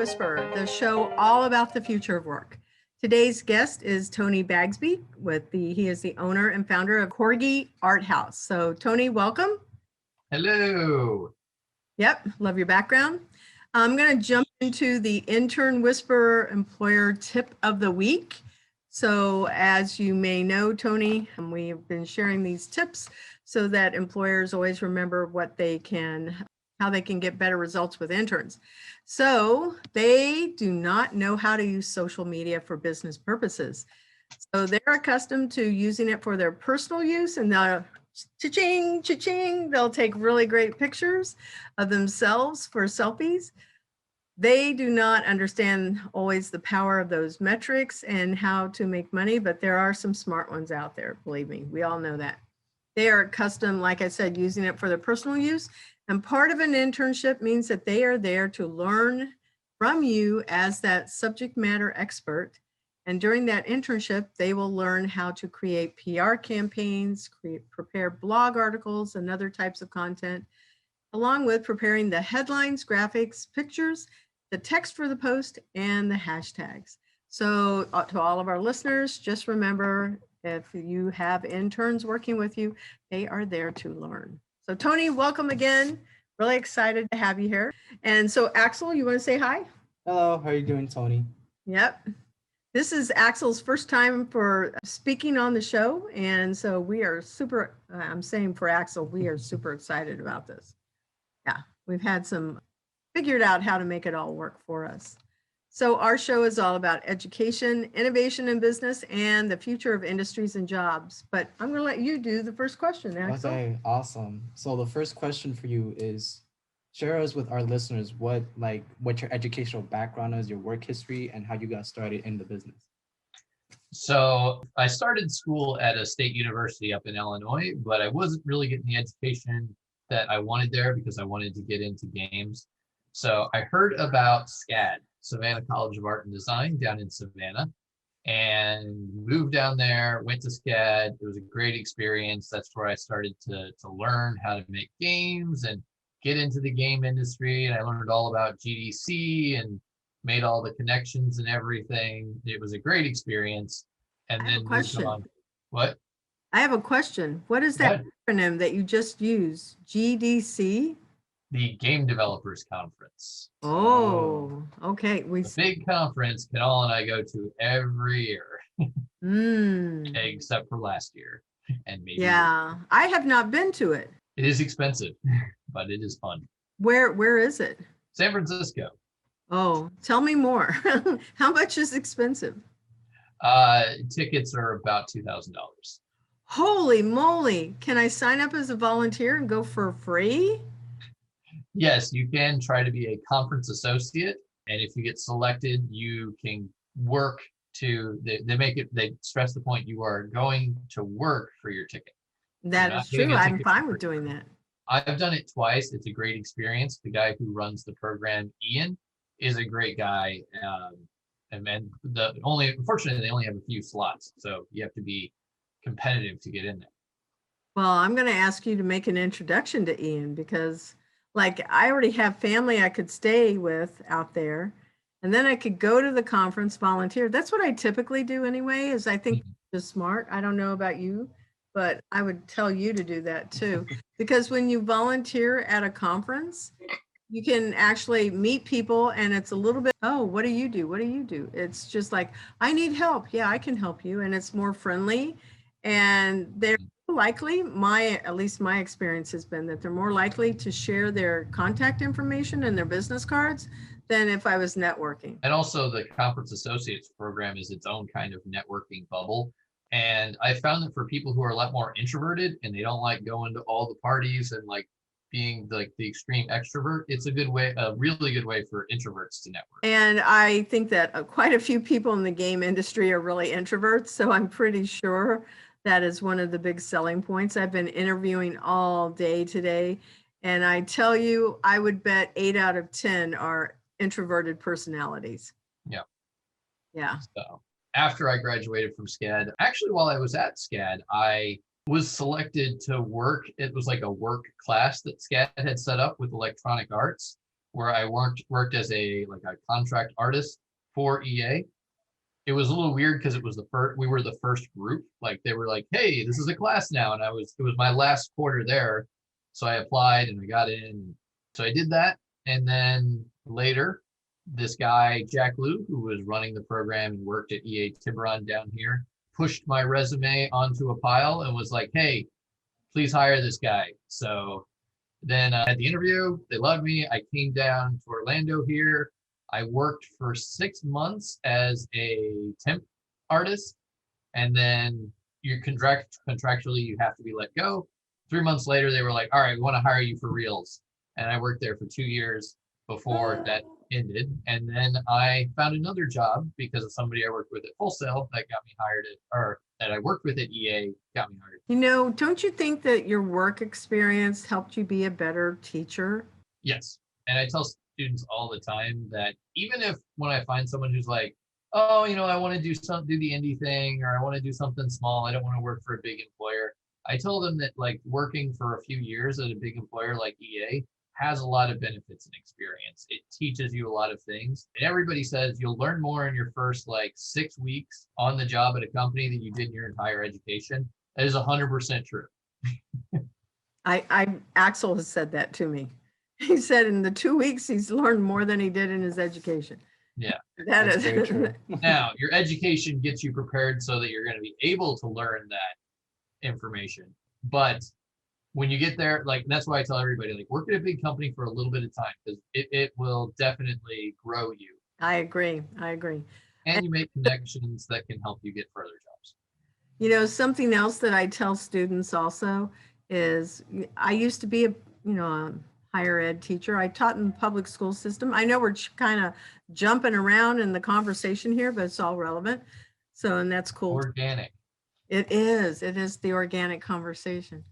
Whisperer, the show all about the future of work. Today's guest is Tony Bagsby. He is the owner and founder of Corgi Art House. So, Tony, welcome. Hello. Yep, love your background. I'm going to jump into the Intern Whisperer Employer Tip of the Week. So, as you may know, Tony, we have been sharing these tips so that employers always remember how they can get better results with interns. So they do not know how to use social media for business purposes. So they're accustomed to using it for their personal use, and cha-ching, cha-ching, they'll take really great pictures of themselves for selfies. They do not understand always the power of those metrics and how to make money, but there are some smart ones out there, believe me, we all know that. They are accustomed, like I said, using it for their personal use. And part of an internship means that they are there to learn from you as that subject matter expert. And during that internship, they will learn how to create PR campaigns, prepare blog articles and other types of content, along with preparing the headlines, graphics, pictures, the text for the post, and the hashtags. So to all of our listeners, just remember, if you have interns working with you, they are there to learn. So Tony, welcome again. Really excited to have you here. And so Axel, you want to say hi? Hello, how are you doing, Tony? Yep. This is Axel's first time for speaking on the show. And so we are I'm saying for Axel, we are super excited about this. Yeah, we've figured out how to make it all work for us. So our show is all about education, innovation in business, and the future of industries and jobs. But I'm going to let you do the first question, Axel. Okay, awesome. So the first question for you is, share us with our listeners what your educational background is, your work history, and how you got started in the business. So I started school at a state university up in Illinois, but I wasn't really getting the education that I wanted there because I wanted to get into games. So I heard about SCAD, Savannah College of Art and Design, down in Savannah, and moved down there, went to SCAD. It was a great experience. That's where I started to learn how to make games and get into the game industry. And I learned all about GDC and made all the connections and everything. It was a great experience. And then moved on. What? I have a question. What is that acronym that you just used? GDC? The Game Developers Conference. Oh, okay. The big conference Kanal and I go to every year, except for last year. And maybe I have not been to it. It is expensive, but it is fun. Where is it? San Francisco. Oh, tell me more. How much is expensive? Tickets are about $2,000. Holy moly. Can I sign up as a volunteer and go for free? Yes, you can try to be a conference associate. And if you get selected, you can work they stress the point you are going to work for your ticket. That is true. I'm fine with doing that. I've done it twice. It's a great experience. The guy who runs the program, Ian, is a great guy. Unfortunately, they only have a few slots. So you have to be competitive to get in there. Well, I'm going to ask you to make an introduction to Ian because I already have family I could stay with out there, and then I could go to the conference, volunteer. That's what I typically do anyway, is I think it's smart. I don't know about you, but I would tell you to do that too. Because when you volunteer at a conference, you can actually meet people, and it's a little bit, oh, what do you do? What do you do? It's just like, I need help. Yeah, I can help you. And it's more friendly, and they're likely, at least my experience has been that they're more likely to share their contact information and their business cards than if I was networking. And also the Conference Associates program is its own kind of networking bubble. And I found that for people who are a lot more introverted and they don't like going to all the parties and being the extreme extrovert, it's a really good way for introverts to network. And I think that quite a few people in the game industry are really introverts. So I'm pretty sure that is one of the big selling points. I've been interviewing all day today, and I tell you, I would bet 8 out of 10 are introverted personalities. Yeah. So after I graduated from SCAD, actually while I was at SCAD, I was selected to work. It was like a work class that SCAD had set up with electronic arts. where I worked as a contract artist for EA. It was a little weird because it was we were the first group. Like they were like, hey, this is a class now. And it was my last quarter there. So I applied and I got in. So I did that. And then later, this guy, Jack Liu, who was running the program and worked at EA Tiburon down here, pushed my resume onto a pile and was like, hey, please hire this guy. So then I had the interview. They loved me. I came down to Orlando here. I worked for 6 months as a temp artist, and then you contractually you have to be let go. 3 months later, they were like, all right, we want to hire you for reals. And I worked there for 2 years before that ended. And then I found another job because of somebody I worked with at Wholesale that got me hired or that I worked with at EA got me hired. You know, don't you think that your work experience helped you be a better teacher? Yes. And I tell students all the time that even if when I find someone who's like, oh, I want to do the indie thing, or I want to do something small, I don't want to work for a big employer. I tell them that like working for a few years at a big employer like EA has a lot of benefits and experience. It teaches you a lot of things. And everybody says you'll learn more in your first 6 weeks on the job at a company than you did in your entire education. That is 100% true. Axel has said that to me. He said in the 2 weeks he's learned more than he did in his education. Yeah. That's very true. Now, your education gets you prepared so that you're going to be able to learn that information. But when you get there, that's why I tell everybody, work at a big company for a little bit of time, because it will definitely grow you. I agree. And you make connections that can help you get further jobs. Something else that I tell students also is I used to be a higher ed teacher. I taught in the public school system. I know we're kind of jumping around in the conversation here, but it's all relevant. So, and that's cool. Organic. It is the organic conversation.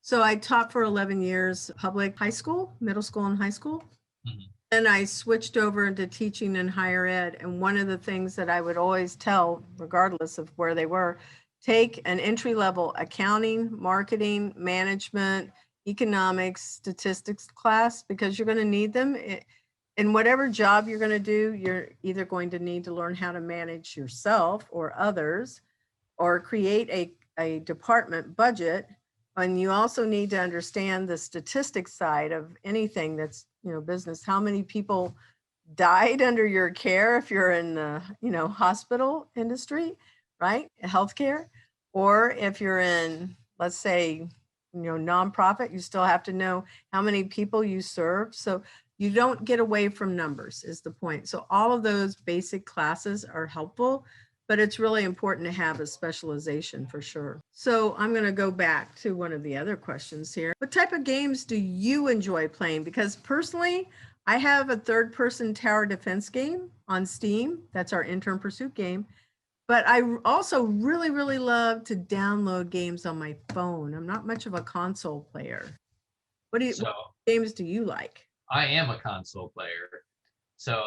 So I taught for 11 years public high school, middle school and high school. Mm-hmm. And I switched over into teaching in higher ed. And one of the things that I would always tell, regardless of where they were, take an entry-level accounting, marketing, management, economics, statistics class, because you're going to need them. In whatever job you're going to do, you're either going to need to learn how to manage yourself or others, or create a department budget. And you also need to understand the statistics side of anything that's, business. How many people died under your care if you're in the, hospital industry, right? Healthcare. Or if you're in, let's say, nonprofit, you still have to know how many people you serve. So you don't get away from numbers is the point. So all of those basic classes are helpful, but it's really important to have a specialization for sure. So I'm going to go back to one of the other questions here. What type of games do you enjoy playing? Because personally, I have a third-person tower defense game on Steam. That's our Intern Pursuit game. But I also really, really love to download games on my phone. I'm not much of a console player. What games do you like? I am a console player. So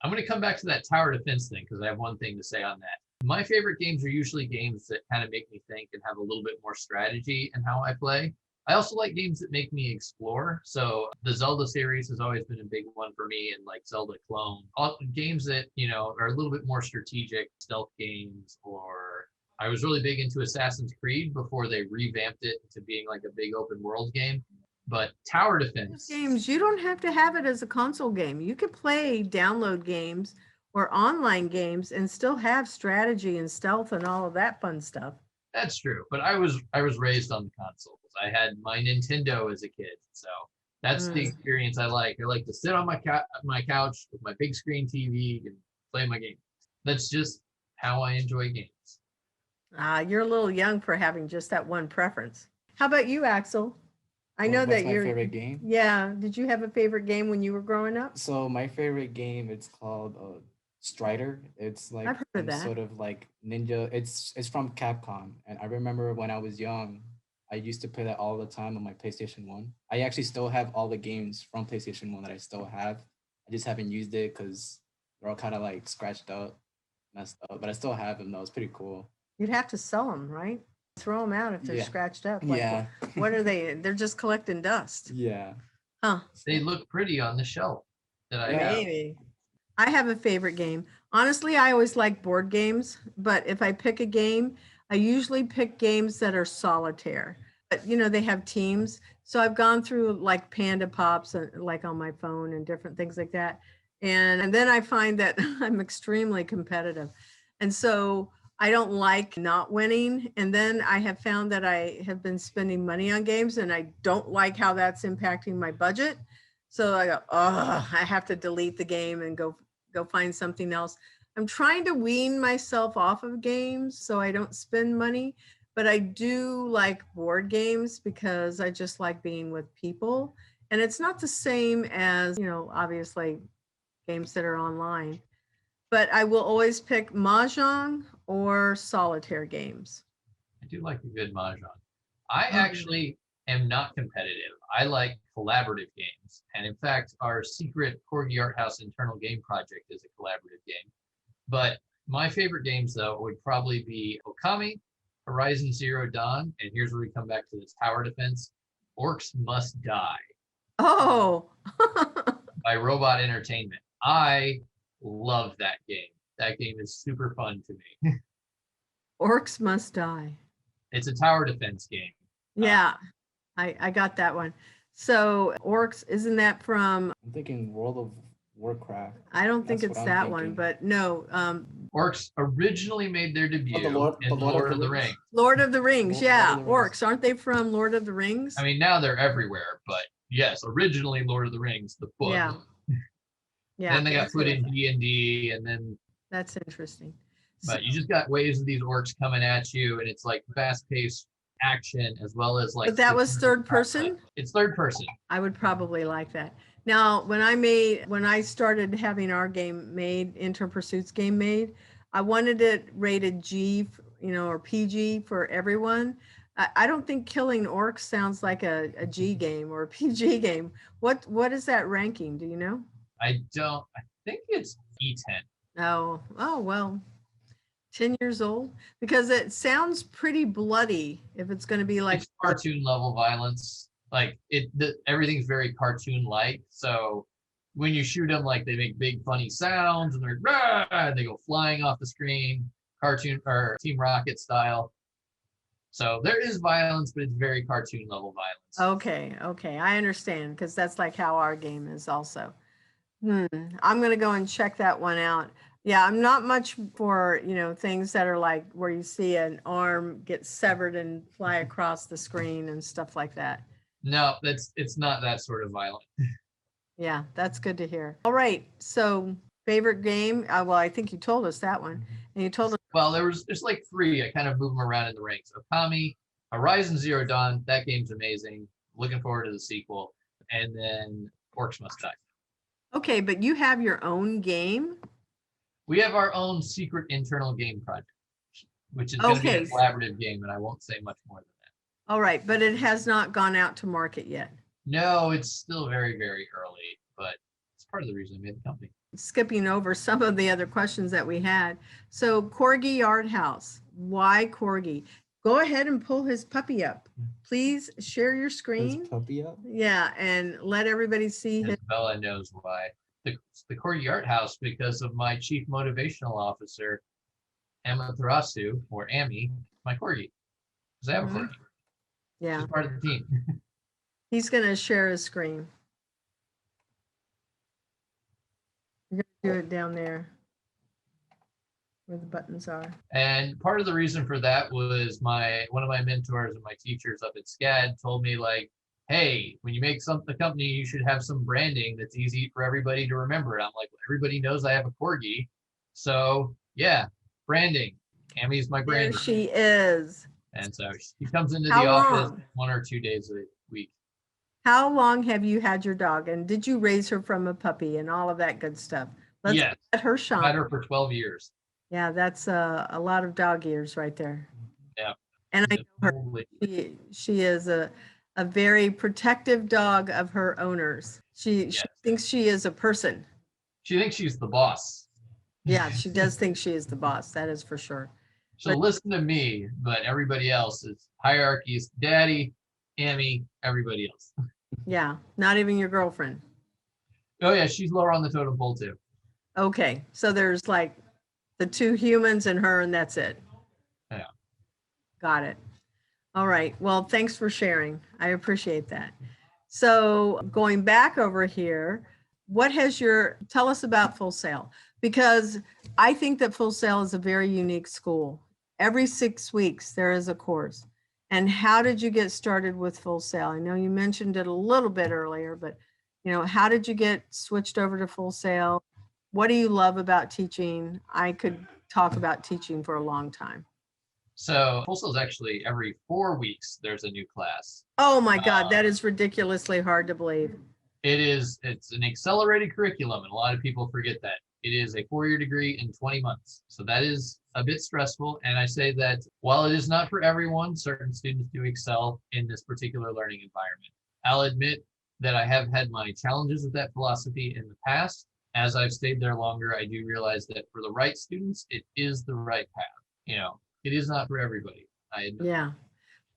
I'm going to come back to that tower defense thing because I have one thing to say on that. My favorite games are usually games that kind of make me think and have a little bit more strategy in how I play. I also like games that make me explore. So the Zelda series has always been a big one for me, and Zelda Clone. All games that, are a little bit more strategic, stealth games, or I was really big into Assassin's Creed before they revamped it to being a big open world game. But tower defense games, you don't have to have it as a console game. You could play download games or online games and still have strategy and stealth and all of that fun stuff. That's true, but I was raised on the consoles. I had my Nintendo as a kid, so that's the experience I like. I like to sit on my couch with my big screen TV and play my game. That's just how I enjoy games. You're a little young for having just that one preference. How about you, Axel? I know that your favorite game. Yeah. Did you have a favorite game when you were growing up? So my favorite game, it's called Strider. It's I've heard of that. Sort of like ninja. It's from Capcom, and I remember when I was young, I used to play that all the time on my PlayStation 1. I actually still have all the games from PlayStation 1 that I still have. I just haven't used it because they're all kind of scratched up, messed up. But I still have them though. It's pretty cool. You'd have to sell them, right? Throw them out if they're scratched up. Yeah. What are they? They're just collecting dust. Yeah. Huh. They look pretty on the shelf. that I have. Maybe. I have a favorite game. Honestly, I always like board games, but if I pick a game, I usually pick games that are solitaire. But they have teams. So I've gone through like Panda Pops and like on my phone and different things like that. And then I find that I'm extremely competitive. And so I don't like not winning. And then I have found that I have been spending money on games and I don't like how that's impacting my budget. So I go, oh, I have to delete the game and go find something else. I'm trying to wean myself off of games so I don't spend money, but I do like board games because I just like being with people. And it's not the same as, obviously games that are online, but I will always pick Mahjong or solitaire games. I do like a good mahjong. I Oh. actually am not competitive. I like collaborative games. And in fact, our secret Corgi Art House internal game project is a collaborative game. But my favorite games, though, would probably be Okami, Horizon Zero Dawn, and here's where we come back to this tower defense, Orcs Must Die Oh, by Robot Entertainment. I love that game. That game is super fun to me. Orcs Must Die. It's a tower defense game. Yeah, I got that one. So Orcs, isn't that from, I'm thinking World of Warcraft. I don't think That's it's what I'm that one, thinking. but no, Orcs originally made their debut in Lord of the Rings. Lord of the Rings. Lord Yeah, of the Rings. Orcs. Aren't they from Lord of the Rings? I mean, now they're everywhere, but yes, originally Lord of the Rings, the book. Yeah. Yeah. Then they got that's put what I in thought. D&D, and then, That's interesting. but you just got waves of these orcs coming at you, and it's like fast-paced action as well as like. But that was third person? It's third person. I would probably like that. Now, when I started having our game made, Intern Pursuits game made, I wanted it rated G, or PG for everyone. I don't think Killing Orcs sounds like a G game or a PG game. What is that ranking? Do you know? I think it's E10. Oh, well, 10 years old, because it sounds pretty bloody if it's going to be like It's cartoon level violence. Like everything's very cartoon like. So when you shoot them, like they make big funny sounds and they're rah, and they go flying off the screen, cartoon or Team Rocket style. So there is violence, but it's very cartoon level violence. Okay, I understand, because that's like how our game is also. I'm gonna go and check that one out. Yeah, I'm not much for, things that are like where you see an arm get severed and fly across the screen and stuff like that. No, it's not that sort of violent. Yeah, that's good to hear. All right, so favorite game? Well, I think you told us that one, and you told us. Well, there's like three. I kind of move them around in the ranks. Okami, Horizon Zero Dawn, that game's amazing. Looking forward to the sequel. And then Orcs Must Die. Okay, but you have your own game? We have our own secret internal game project, which is going to be a Okay. collaborative game, and I won't say much more than that. All right, but it has not gone out to market yet. No, it's still very, very early, but it's part of the reason I made the company. Skipping over some of the other questions that we had. So Corgi Art House, why Corgi? Go ahead and pull his puppy up. Please share your Is screen. puppy up? Yeah, and let everybody see his. Isabella knows why. The Corgi Art House, because of my chief motivational officer, Amaterasu, or Amy, my corgi. Because I have a Mhm. corgi. Yeah, She's part of the team. he's gonna share his screen. You're gonna do it down there where the buttons are. And part of the reason for that was one of my mentors and my teachers up at SCAD told me, like, hey, when you make a company, you should have some branding that's easy for everybody to remember. And I'm like, well, everybody knows I have a corgi. So yeah, branding. Amy's my There brander. she is. And so she comes into How the office long? 1 or 2 days a week. How long have you had your dog, and did you raise her from a puppy and all of that good stuff? Let's Yes, let her I've had shine. her for 12 years. Yeah, that's a lot of dog years right there. Yeah. And I She's know a her. lovely- She is a very protective dog of her owners. She Yes. thinks she is a person. She thinks she's the boss. Yeah, she does think she is the boss. That is for sure. She'll listen to me, but everybody else is hierarchies. Daddy, Amy, everybody else. Yeah, not even your girlfriend. Oh yeah, she's lower on the totem pole too. Okay, so there's like the two humans and her, and that's it. Yeah. Got it. All right. Well, thanks for sharing. I appreciate that. So going back over here, tell us about Full Sail, because I think that Full Sail is a very unique school. Every 6 weeks there is a course. And how did you get started with Full Sail? I know you mentioned it a little bit earlier, but how did you get switched over to Full Sail? What do you love about teaching? I could talk about teaching for a long time. So Full Sail is actually every 4 weeks there's a new class. Oh my God, that is ridiculously hard to believe. It's an accelerated curriculum, and a lot of people forget that. It is a 4-year degree in 20 months. So that is a bit stressful. And I say that while it is not for everyone, certain students do excel in this particular learning environment. I'll admit that I have had my challenges with that philosophy in the past. As I've stayed there longer, I do realize that for the right students, it is the right path. It is not for everybody. I admit. Yeah.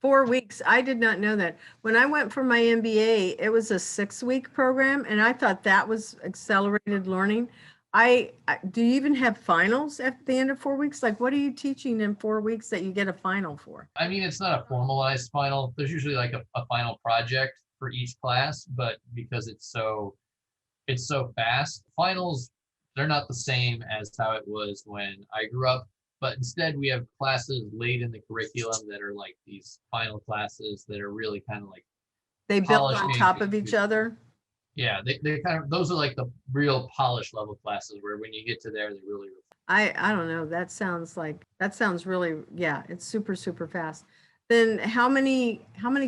4 weeks. I did not know that. When I went for my MBA, it was a 6-week program, and I thought that was accelerated learning. Do you even have finals at the end of 4 weeks? Like, what are you teaching in 4 weeks that you get a final for? I mean, it's not a formalized final. There's usually like a final project for each class, but because it's so fast, finals, they're not the same as how it was when I grew up. But instead, we have classes late in the curriculum that are like these final classes that are really kind of like They build on polishing top of each other. Yeah, they kind of, those are like the real polished level classes where when you get to there, they really. I don't know. That sounds really, yeah, it's super, super fast. Then how many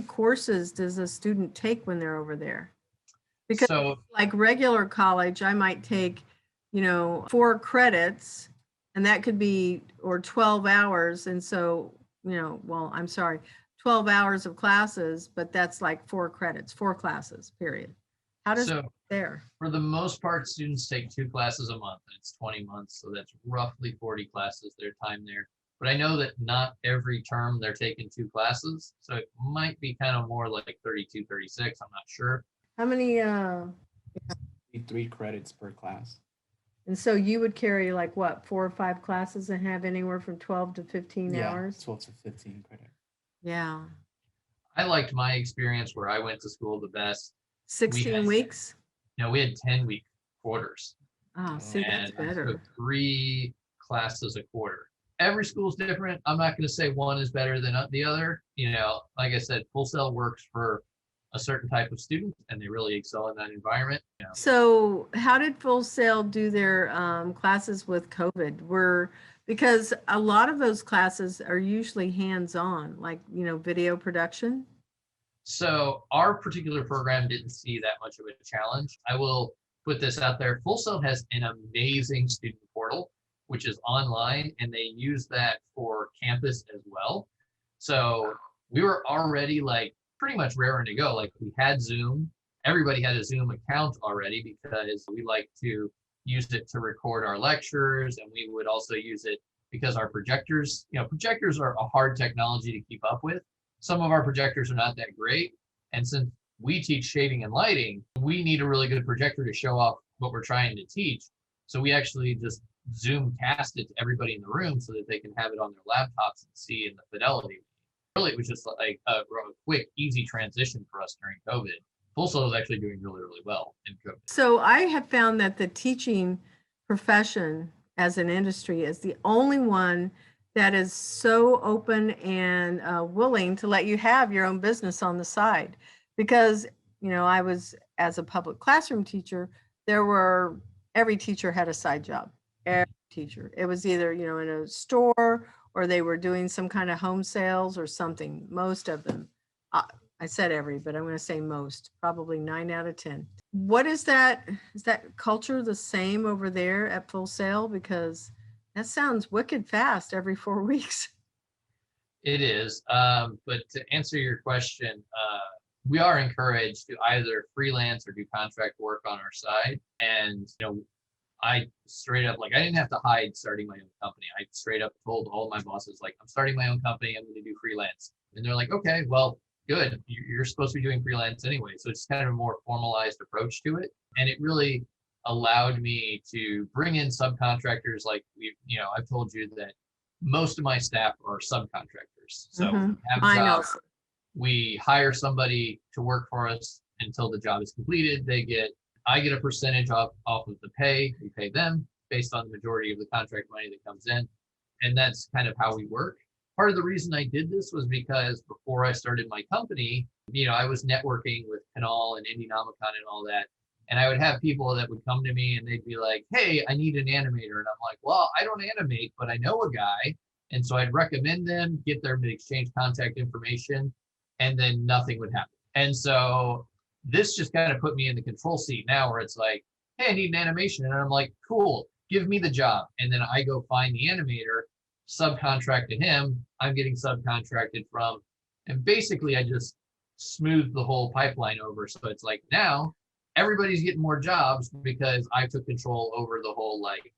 courses does a student take when they're over there? Because So like regular college, I might take, 4 credits, and that could be, or 12 hours. And so, well, I'm sorry, 12 hours of classes, but that's like 4 credits, 4 classes, period. How does it there? For the most part, students take 2 classes a month, and it's 20 months. So that's roughly 40 classes their time there. But I know that not every term they're taking 2 classes. So it might be kind of more like 32, 36. I'm not sure. How many, 3 credits per class. and so you would carry like what, 4 or 5 classes and have anywhere from 12 to 15 hours? 12 to 15 credit. Yeah. I liked my experience where I went to school the best. 16 weeks? We had 10-week quarters. Oh, see, that's better. Took 3 classes a quarter. Every school's different. I'm not going to say one is better than the other. Like I said, Full Sail works for a certain type of student, and they really excel in that environment. So how did Full Sail do their classes with COVID? Because a lot of those classes are usually hands-on, like, video production. So our particular program didn't see that much of a challenge. I will put this out there. Full Sail has an amazing student portal, which is online, and they use that for campus as well. So we were already like pretty much raring to go. Like, we had Zoom. Everybody had a Zoom account already because we like to use it to record our lectures, and we would also use it because our projectors are a hard technology to keep up with. Some of our projectors are not that great. And since we teach shading and lighting, we need a really good projector to show off what we're trying to teach. So we actually just Zoom cast it to everybody in the room so that they can have it on their laptops and see in the fidelity. Really, it was just like a quick, easy transition for us during COVID. Full Sail is actually doing really, really well in COVID. So I have found that the teaching profession as an industry is the only one that is so open and willing to let you have your own business on the side. Because, I was, as a public classroom teacher, every teacher had a side job. Every teacher. It was either, in a store, or they were doing some kind of home sales or something. Most of them. I said every, but I'm going to say most, probably 9 out of 10. What is that? Is that culture the same over there at Full Sail? Because that sounds wicked fast every 4 weeks. It is. But to answer your question, we are encouraged to either freelance or do contract work on our side. And, I straight up, I didn't have to hide starting my own company. I straight up told all my bosses, I'm starting my own company. I'm going to do freelance. And they're like, okay, well, good. You're supposed to be doing freelance anyway. So it's kind of a more formalized approach to it. And it really allowed me to bring in subcontractors. Like I've told you that most of my staff are subcontractors. So we have Mine jobs, also. we hire somebody to work for us until the job is completed. I get a percentage off of the pay. We pay them based on the majority of the contract money that comes in. And that's kind of how we work. Part of the reason I did this was because before I started my company, I was networking with Canal and Indianomicon and all that. And I would have people that would come to me and they'd be like, hey, I need an animator. And I'm like, well, I don't animate, but I know a guy. And so I'd recommend them, get them to exchange contact information, and then nothing would happen. And so this just kind of put me in the control seat now where it's like, hey, I need an animation. And I'm like, cool, give me the job. And then I go find the animator, subcontract to him. I'm getting subcontracted from, and basically I just smoothed the whole pipeline over. So it's like now everybody's getting more jobs because I took control over the whole like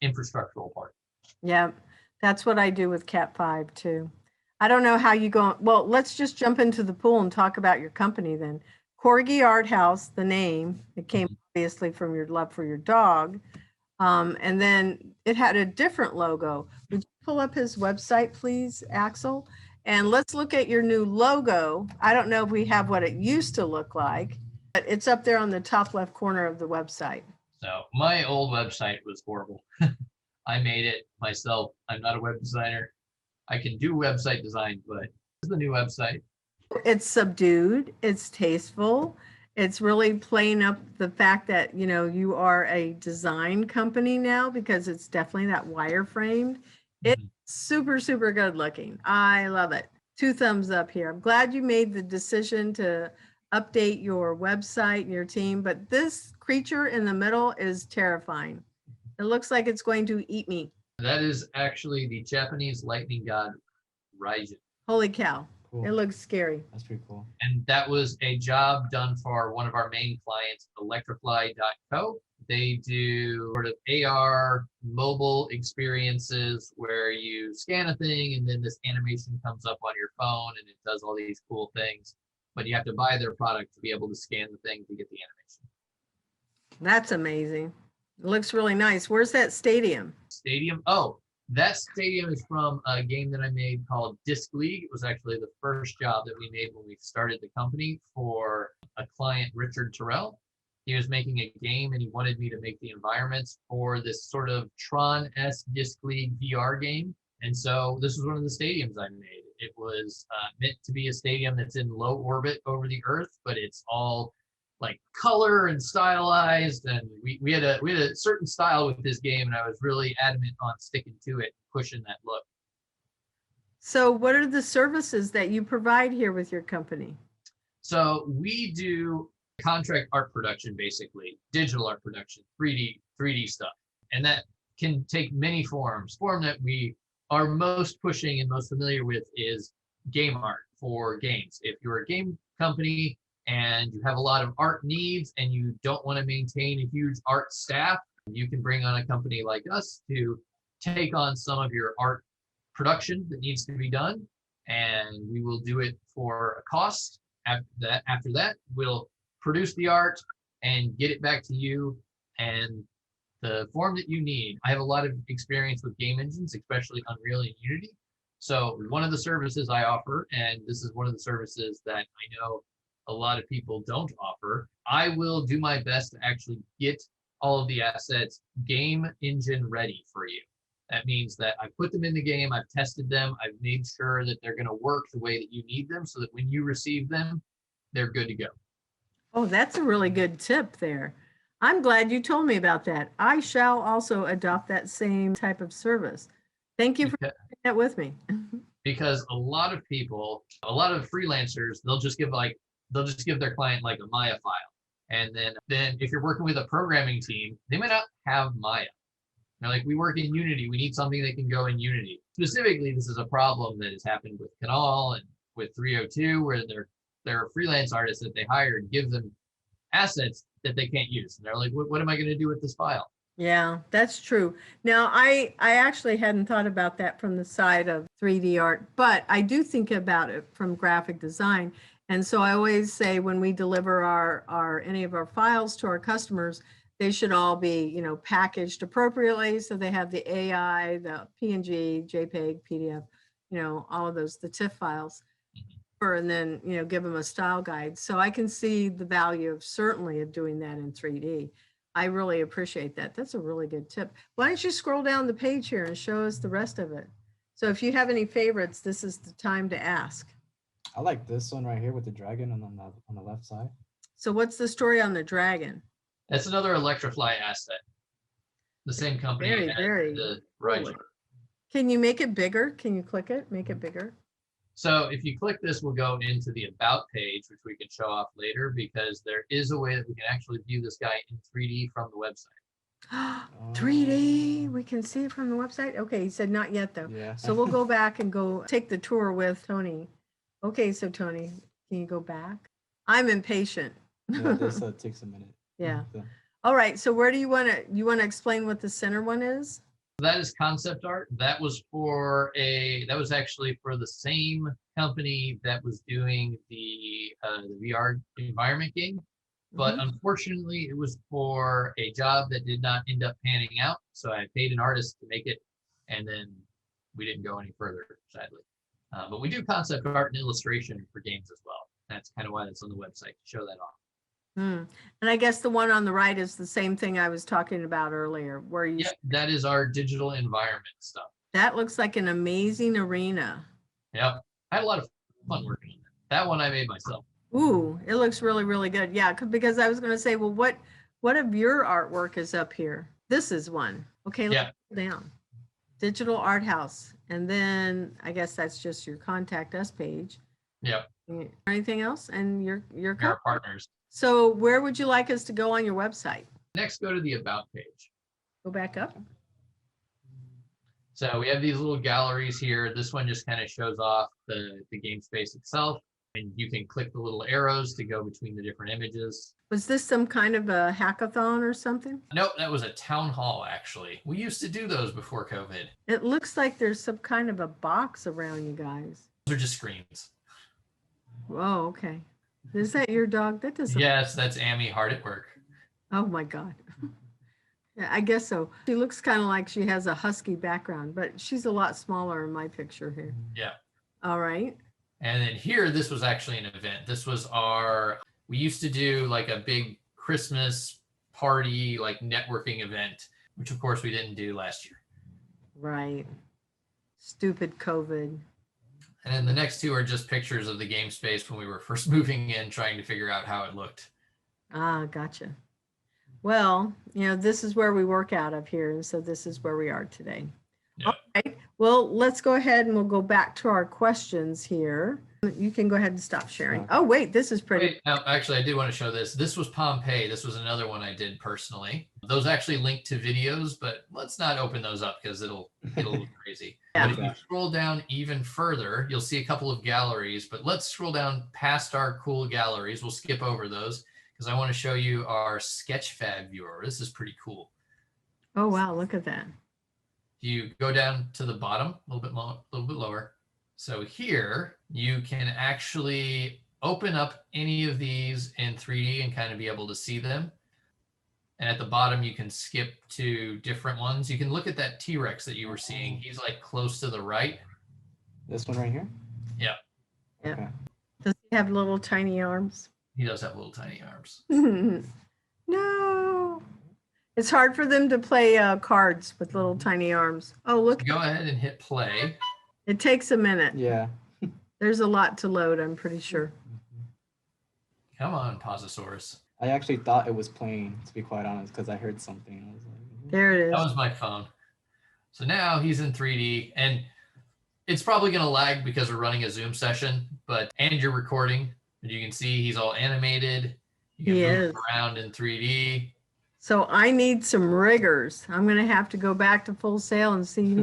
infrastructural part. Yeah, that's what I do with Cat 5 too. I don't know how you go. Well, let's just jump into the pool and talk about your company then. Corgi Art House, the name, it came obviously from your love for your dog. And then it had a different logo. Would you pull up his website, please, Axel? And let's look at your new logo. I don't know if we have what it used to look like, but it's up there on the top left corner of the website. So my old website was horrible. I made it myself. I'm not a web designer. I can do website design, but this is the new website. It's subdued, it's tasteful. It's really playing up the fact that, you are a design company now because it's definitely that wireframed. It's super, super good looking. I love it. 2 thumbs up here. I'm glad you made the decision to update your website and your team, but this creature in the middle is terrifying. It looks like it's going to eat me. That is actually the Japanese lightning god Raijin. Holy cow. Cool. It looks scary. That's pretty cool. And that was a job done for one of our main clients, Electrify.co. They do sort of AR mobile experiences where you scan a thing and then this animation comes up on your phone and it does all these cool things. But you have to buy their product to be able to scan the thing to get the animation. That's amazing. It looks really nice. Where's that stadium? Stadium? Oh, that stadium is from a game that I made called Disc League. It was actually the first job that we made when we started the company for a client, Richard Terrell. He was making a game and he wanted me to make the environments for this sort of Tron-esque Disc League VR game. And so this was one of the stadiums I made. It was meant to be a stadium that's in low orbit over the Earth, but it's all like color and stylized. And we had a certain style with this game, and I was really adamant on sticking to it, pushing that look. So what are the services that you provide here with your company? So we do contract art production, basically digital art production, 3D stuff, and that can take many forms. Form that we are most pushing and most familiar with is game art for games. If you're a game company and you have a lot of art needs and you don't want to maintain a huge art staff, you can bring on a company like us to take on some of your art production that needs to be done, and we will do it for a cost. After that, we'll produce the art and get it back to you and the form that you need. I have a lot of experience with game engines, especially Unreal and Unity. So one of the services I offer, and this is one of the services that I know a lot of people don't offer, I will do my best to actually get all of the assets game engine ready for you. That means that I put them in the game, I've tested them, I've made sure that they're going to work the way that you need them so that when you receive them, they're good to go. Oh, that's a really good tip there. I'm glad you told me about that. I shall also adopt that same type of service. Thank you for sharing that with me. Because a lot of people, a lot of freelancers, they'll just give their client like a Maya file. And then if you're working with a programming team, they might not have Maya. They're like, we work in Unity. We need something that can go in Unity. Specifically, this is a problem that has happened with Canal and with 302, where they're freelance artists that they hire and give them assets that they can't use. And they're like, what am I going to do with this file? Yeah, that's true. Now, I actually hadn't thought about that from the side of 3D art, but I do think about it from graphic design. And so I always say when we deliver our any of our files to our customers, they should all be, packaged appropriately. So they have the AI, the PNG, JPEG, PDF, all of those, the TIFF files. And then, give them a style guide. So I can see the value of certainly of doing that in 3D. I really appreciate that. That's a really good tip. Why don't you scroll down the page here and show us the rest of it? So if you have any favorites, this is the time to ask. I like this one right here with the dragon on the left side. So what's the story on the dragon? That's another Electrofly asset. The same company. Very, as very the cool. Right. Can you make it bigger? Can you click it? Make it bigger? So if you click this, we'll go into the About page, which we can show off later, because there is a way that we can actually view this guy in 3D from the website. 3D, we can see it from the website? Okay, he said not yet though. Yeah. So we'll go back and go take the tour with Tony. Okay, so Tony, can you go back? I'm impatient. Yeah, this takes a minute. Yeah. So, All right, so where do you want to explain what the center one is? That is concept art. That was actually for the same company that was doing the VR environment game. But unfortunately, it was for a job that did not end up panning out. So I paid an artist to make it, and then we didn't go any further, sadly. But we do concept art and illustration for games as well. That's kind of why that's on the website, to show that off. And I guess the one on the right is the same thing I was talking about earlier, where you. Yeah, that is our digital environment stuff. That looks like an amazing arena. Yep, I had a lot of fun working on that. That one I made myself. Ooh, it looks really, really good. Yeah, because I was going to say, well, what of your artwork is up here? This is one. Okay, let's go down. Digital Art House. And then I guess that's just your contact us page. Yep. Anything else? And your Our partners. So where would you like us to go on your website? Next, go to the About page. Go back up. So we have these little galleries here. This one just kind of shows off the game space itself. And you can click the little arrows to go between the different images. Was this some kind of a hackathon or something? Nope, that was a town hall, actually. We used to do those before COVID. It looks like there's some kind of a box around you guys. Those are just screens. Oh, okay. Is that your dog? That doesn't. Yes, that's Amy, hard at work. Oh my God. Yeah, I guess so. She looks kind of like she has a husky background, but she's a lot smaller in my picture here. Yeah. All right. And then here, this was actually an event. This was we used to do like a big Christmas party, like networking event, which of course we didn't do last year. Right. Stupid COVID. And then the next two are just pictures of the game space when we were first moving in, trying to figure out how it looked. Ah, gotcha. Well, this is where we work out of here. And so this is where we are today. Yep. All right. Well, let's go ahead and we'll go back to our questions here. You can go ahead and stop sharing. Oh, wait, this is pretty. Wait, actually, I did want to show this. This was Pompeii. This was another one I did personally. Those actually link to videos, but let's not open those up because it'll look crazy. Yeah. But if you scroll down even further, you'll see a couple of galleries, but let's scroll down past our cool galleries. We'll skip over those because I want to show you our Sketchfab viewer. This is pretty cool. Oh, wow. Look at that. You go down to the bottom, a little bit lower. So here you can actually open up any of these in 3D and kind of be able to see them. And at the bottom, you can skip to different ones. You can look at that T-Rex that you were seeing. He's like close to the right. This one right here? Yeah. Yeah. Okay. Does he have little tiny arms? He does have little tiny arms. No. It's hard for them to play cards with little tiny arms. Oh, look. Go ahead and hit play. It takes a minute. Yeah. There's a lot to load, I'm pretty sure. Come on, Pososaurus. I actually thought it was playing, to be quite honest, because I heard something. I was like, There it is. That was my phone. So now he's in 3D, and it's probably going to lag because we're running a Zoom session, and you're recording. And you can see he's all animated. You can move around in 3D. So I need some riggers. I'm going to have to go back to Full Sail and see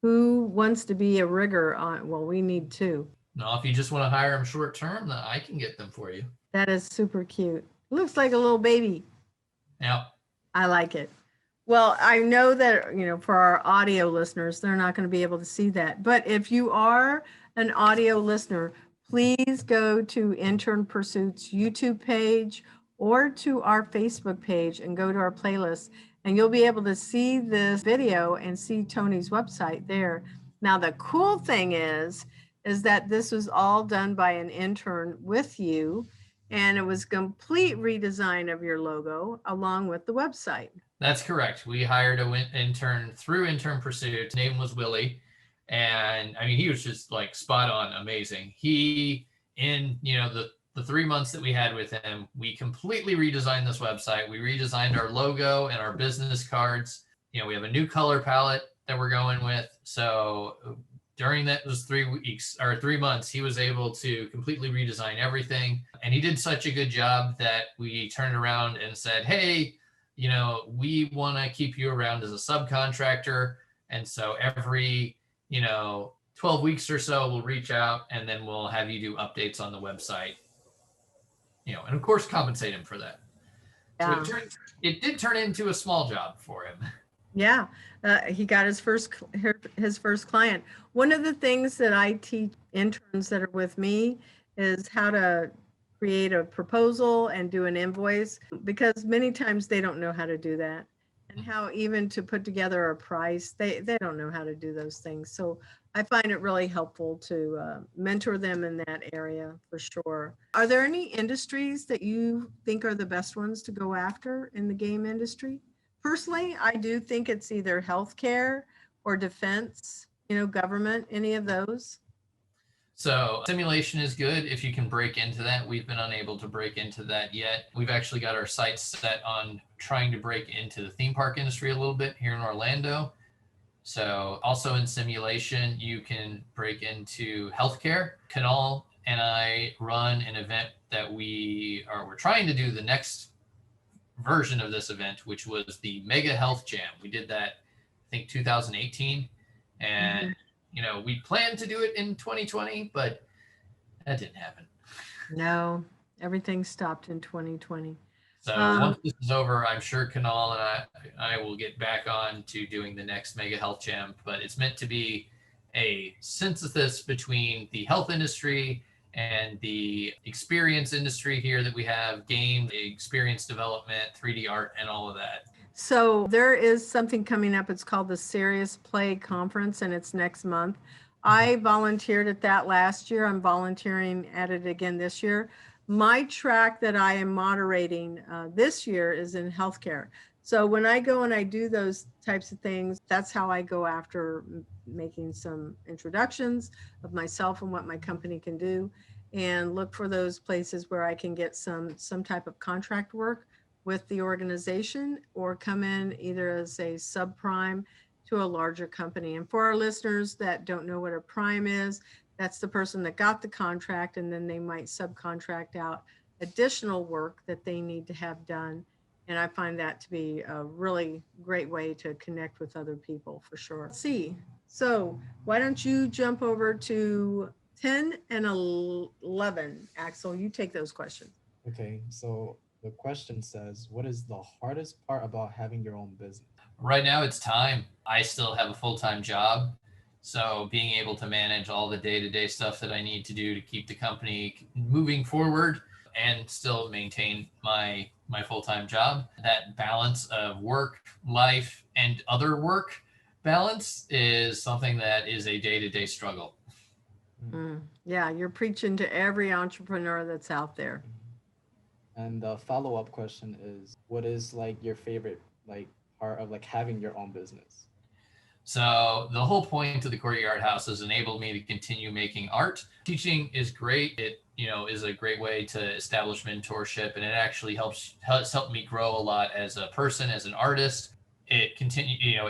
who wants to be a rigger on. Well, we need two. Now, if you just want to hire them short term, then I can get them for you. That is super cute. Looks like a little baby. Yeah. I like it. Well, I know that, for our audio listeners, they're not going to be able to see that. But if you are an audio listener, please go to Intern Pursuit's YouTube page or to our Facebook page and go to our playlist, and you'll be able to see this video and see Tony's website there. Now, the cool thing is that this was all done by an intern with you, and it was complete redesign of your logo along with the website. That's correct. We hired an intern through Intern Pursuit. His name was Willie. And I mean, he was just like spot on amazing. He, in, the 3 months that we had with him, we completely redesigned this website. We redesigned our logo and our business cards. We have a new color palette that we're going with. So during those 3 weeks or 3 months, he was able to completely redesign everything. And he did such a good job that we turned around and said, hey, we want to keep you around as a subcontractor. And so every, 12 weeks or so, we'll reach out and then we'll have you do updates on the website, and of course compensate him for that. Yeah. So it did turn into a small job for him. Yeah, he got his first client. One of the things that I teach interns that are with me is how to create a proposal and do an invoice, because many times they don't know how to do that, and how even to put together a price, they don't know how to do those things. So I find it really helpful to mentor them in that area for sure. Are there any industries that you think are the best ones to go after in the game industry? Personally, I do think it's either healthcare or defense, government, any of those. So simulation is good if you can break into that. We've been unable to break into that yet. We've actually got our sights set on trying to break into the theme park industry a little bit here in Orlando. So also in simulation, you can break into healthcare. Kanal and I run an event that we're trying to do the next version of this event, which was the Mega Health Jam. We did that, I think, 2018. And we planned to do it in 2020, but that didn't happen. No, everything stopped in 2020. So once this is over, I'm sure Kanal and I will get back on to doing the next Mega Health Jam, but it's meant to be a synthesis between the health industry and the experience industry here that we have, game, experience development, 3D art, and all of that. So there is something coming up. It's called the Serious Play Conference, and it's next month. I volunteered at that last year. I'm volunteering at it again this year. My track that I am moderating this year is in healthcare. So when I go and I do those types of things, that's how I go after making some introductions of myself and what my company can do, and look for those places where I can get some type of contract work with the organization, or come in either as a subprime to a larger company. And for our listeners that don't know what a prime is, that's the person that got the contract, and then they might subcontract out additional work that they need to have done. And I find that to be a really great way to connect with other people for sure. Let's see. So why don't you jump over to 10 and 11? Axel, you take those questions. Okay, so the question says, what is the hardest part about having your own business? Right now it's time. I still have a full-time job. So being able to manage all the day-to-day stuff that I need to do to keep the company moving forward and still maintain my full-time job, that balance of work, life, and other work balance is something that is a day-to-day struggle. Yeah, you're preaching to every entrepreneur that's out there. And the follow-up question is, what is like your favorite part of having your own business? So the whole point of the Courtyard House has enabled me to continue making art. Teaching is great. It is a great way to establish mentorship, and it actually has helped me grow a lot as a person, as an artist. It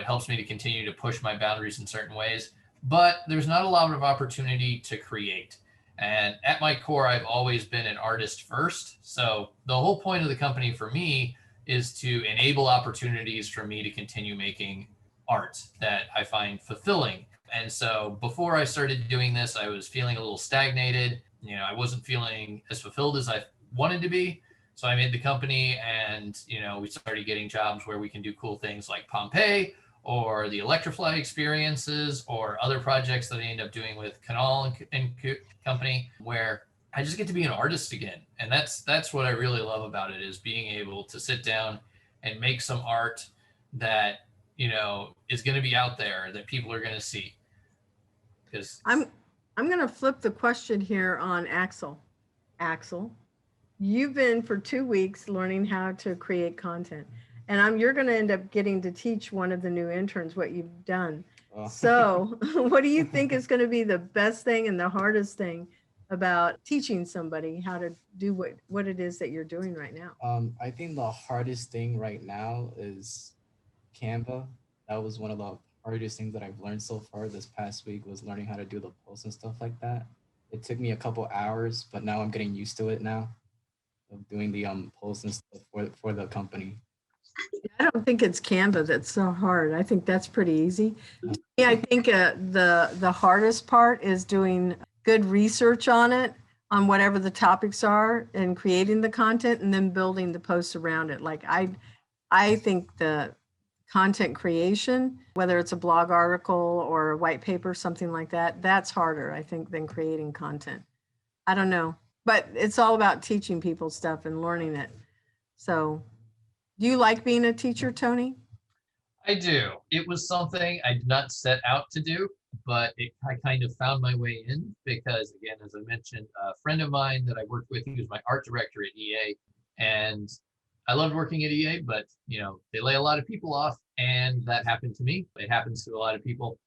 helps me to continue to push my boundaries in certain ways, but there's not a lot of opportunity to create. And at my core, I've always been an artist first. So the whole point of the company for me is to enable opportunities for me to continue making art that I find fulfilling. And so before I started doing this, I was feeling a little stagnated. I wasn't feeling as fulfilled as I wanted to be. So I made the company, and we started getting jobs where we can do cool things like Pompeii or the Electrify experiences or other projects that I end up doing with Canal and Company, where I just get to be an artist again. And that's what I really love about it, is being able to sit down and make some art that is going to be out there that people are going to see. Because I'm going to flip the question here on Axel. Axel, you've been for 2 weeks learning how to create content, and you're going to end up getting to teach one of the new interns what you've done. Oh. So what do you think is going to be the best thing and the hardest thing about teaching somebody how to do what it is that you're doing right now? I think the hardest thing right now is Canva. That was one of the hardest things that I've learned so far this past week, was learning how to do the posts and stuff like that. It took me a couple hours, but now I'm getting used to it now, of doing the posts and stuff for the company. I don't think it's Canva that's so hard. I think that's pretty easy. Yeah, I think the hardest part is doing good research on it, on whatever the topics are, and creating the content and then building the posts around it. Like I think the content creation, whether it's a blog article or a white paper, something like that, that's harder, I think, than creating content. I don't know, but it's all about teaching people stuff and learning it. So do you like being a teacher, Tony? I do. It was something I did not set out to do, but I kind of found my way in because, again, as I mentioned, a friend of mine that I worked with, he was my art director at EA, and I loved working at EA, but they lay a lot of people off, and that happened to me. It happens to a lot of people.